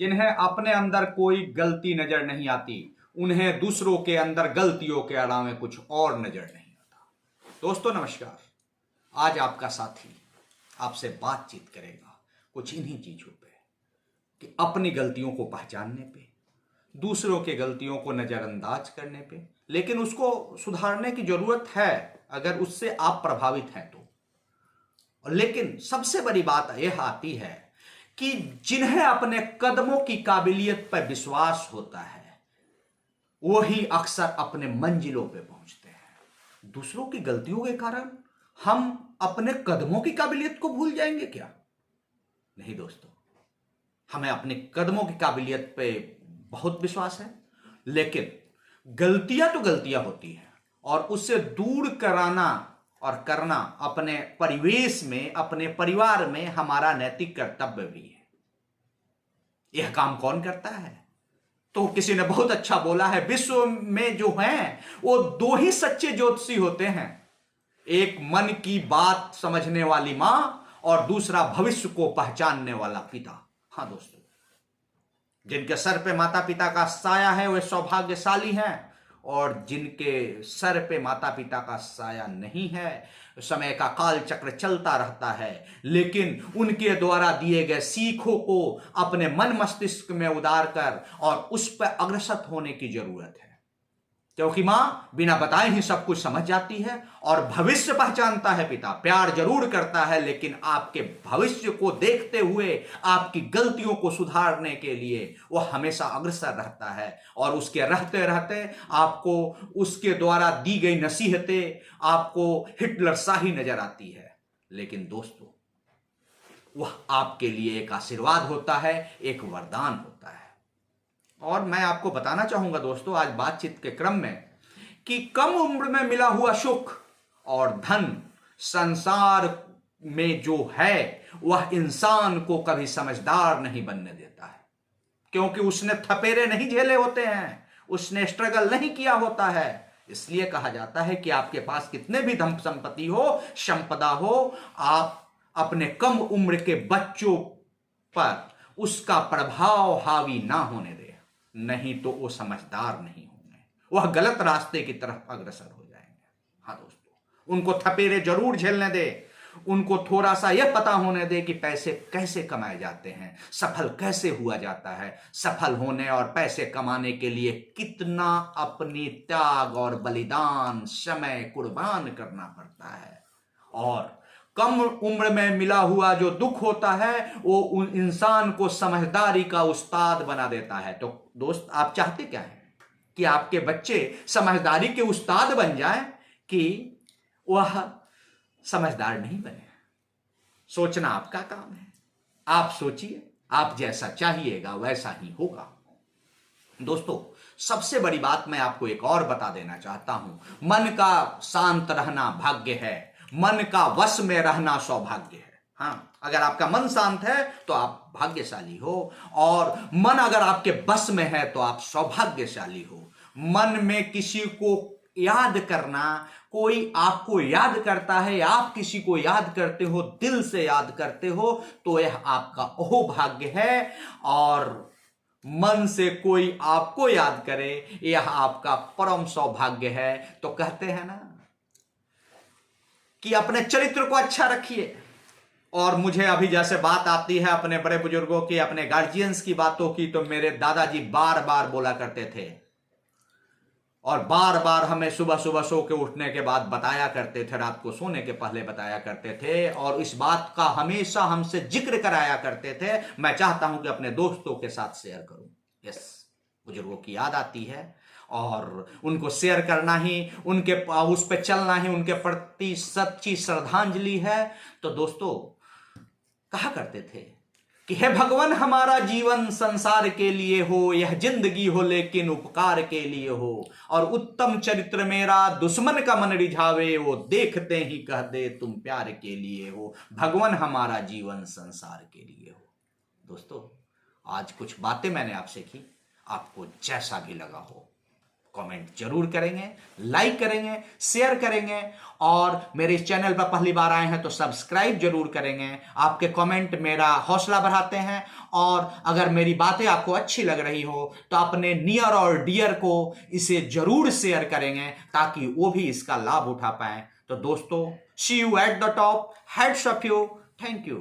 जिन्हें अपने अंदर कोई गलती नजर नहीं आती, उन्हें दूसरों के अंदर गलतियों के अलावा कुछ और नजर नहीं आता। दोस्तों नमस्कार। आज आपका साथी आपसे बातचीत करेगा कुछ इन्हीं चीजों पे कि अपनी गलतियों को पहचानने पे, दूसरों के गलतियों को नजरअंदाज करने पे, लेकिन उसको सुधारने की जरूरत है अगर उससे आप प्रभावित हैं तो। लेकिन सबसे बड़ी बात यह आती है कि जिन्हें अपने कदमों की काबिलियत पर विश्वास होता है वही अक्सर अपने मंजिलों पे पहुंचते हैं। दूसरों की गलतियों के कारण हम अपने कदमों की काबिलियत को भूल जाएंगे क्या? नहीं दोस्तों, हमें अपने कदमों की काबिलियत पे बहुत विश्वास है, लेकिन गलतियां तो गलतियां होती हैं और उससे दूर कराना और करना अपने परिवेश में, अपने परिवार में हमारा नैतिक कर्तव्य भी है। यह काम कौन करता है? तो किसी ने बहुत अच्छा बोला है, विश्व में जो हैं वो दो ही सच्चे ज्योतिषी होते हैं, एक मन की बात समझने वाली मां और दूसरा भविष्य को पहचानने वाला पिता। हाँ दोस्तों, जिनके सर पे माता पिता का साया है वे सौभाग्यशाली हैं, और जिनके सर पे माता पिता का साया नहीं है, समय का काल चक्र चलता रहता है, लेकिन उनके द्वारा दिए गए सीखों को अपने मन मस्तिष्क में उतार कर और उस पर अग्रसर होने की जरूरत है। क्योंकि मां बिना बताए ही सब कुछ समझ जाती है और भविष्य पहचानता है पिता। प्यार जरूर करता है, लेकिन आपके भविष्य को देखते हुए आपकी गलतियों को सुधारने के लिए वह हमेशा अग्रसर रहता है, और उसके रहते रहते आपको उसके द्वारा दी गई नसीहतें आपको हिटलर शाही नजर आती है, लेकिन दोस्तों वह आपके लिए एक आशीर्वाद होता है, एक वरदान होता है। और मैं आपको बताना चाहूंगा दोस्तों आज बातचीत के क्रम में कि कम उम्र में मिला हुआ सुख और धन संसार में जो है वह इंसान को कभी समझदार नहीं बनने देता है, क्योंकि उसने थपेरे नहीं झेले होते हैं, उसने स्ट्रगल नहीं किया होता है। इसलिए कहा जाता है कि आपके पास कितने भी धन संपत्ति हो, संपदा हो, आप अपने कम उम्र के बच्चों पर उसका प्रभाव हावी ना होने दे, नहीं तो वो समझदार नहीं होंगे, वह गलत रास्ते की तरफ अग्रसर हो जाएंगे। हाँ दोस्तों, उनको थपेरे जरूर झेलने दे, उनको थोड़ा सा यह पता होने दे कि पैसे कैसे कमाए जाते हैं, सफल कैसे हुआ जाता है। सफल होने और पैसे कमाने के लिए कितना अपनी त्याग और बलिदान, समय कुर्बान करना पड़ता है। और कम उम्र में मिला हुआ जो दुख होता है वो उन इंसान को समझदारी का उस्ताद बना देता है। तो दोस्त, आप चाहते क्या हैं? कि आपके बच्चे समझदारी के उस्ताद बन जाएं कि वह समझदार नहीं बने? सोचना आपका काम है। आप सोचिए, आप जैसा चाहिएगा वैसा ही होगा। दोस्तों, सबसे बड़ी बात मैं आपको एक और बता देना चाहता हूं, मन का शांत रहना भाग्य है, मन का वश में रहना सौभाग्य है। हाँ, अगर आपका मन शांत है तो आप भाग्यशाली हो, और मन अगर आपके बस में है तो आप सौभाग्यशाली हो। मन में किसी को याद करना, कोई आपको याद करता है या आप किसी को याद करते हो, दिल से याद करते हो, तो यह आपका अहोभाग्य है। और मन से कोई आपको याद करे, यह आपका परम सौभाग्य है। तो कहते हैं ना कि अपने चरित्र को अच्छा रखिए। और मुझे अभी जैसे बात आती है अपने बड़े बुजुर्गों की, अपने गार्जियंस की बातों की, तो मेरे दादाजी बार बार बोला करते थे और बार बार हमें सुबह सुबह सो के उठने के बाद बताया करते थे, रात को सोने के पहले बताया करते थे, और इस बात का हमेशा हमसे जिक्र कराया करते थे। मैं चाहता हूं कि अपने दोस्तों के साथ शेयर करूं। यस, बुजुर्गों की याद आती है और उनको शेयर करना ही, उनके उस पर चलना ही उनके प्रति सच्ची श्रद्धांजलि है। तो दोस्तों, कहा करते थे कि हे भगवान, हमारा जीवन संसार के लिए हो, यह जिंदगी हो लेकिन उपकार के लिए हो, और उत्तम चरित्र मेरा दुश्मन का मन रिझावे, वो देखते ही कह दे तुम प्यार के लिए हो। भगवान, हमारा जीवन संसार के लिए हो। दोस्तों, आज कुछ बातें मैंने आपसे की, आपको जैसा भी लगा हो कमेंट जरूर करेंगे, लाइक करेंगे, शेयर करेंगे और मेरे चैनल पर पहली बार आए हैं तो सब्सक्राइब जरूर करेंगे। आपके कमेंट मेरा हौसला बढ़ाते हैं और अगर मेरी बातें आपको अच्छी लग रही हो तो अपने नियर और डियर को इसे जरूर शेयर करेंगे ताकि वो भी इसका लाभ उठा पाए। तो दोस्तों, see you at the top, heads off you, thank you.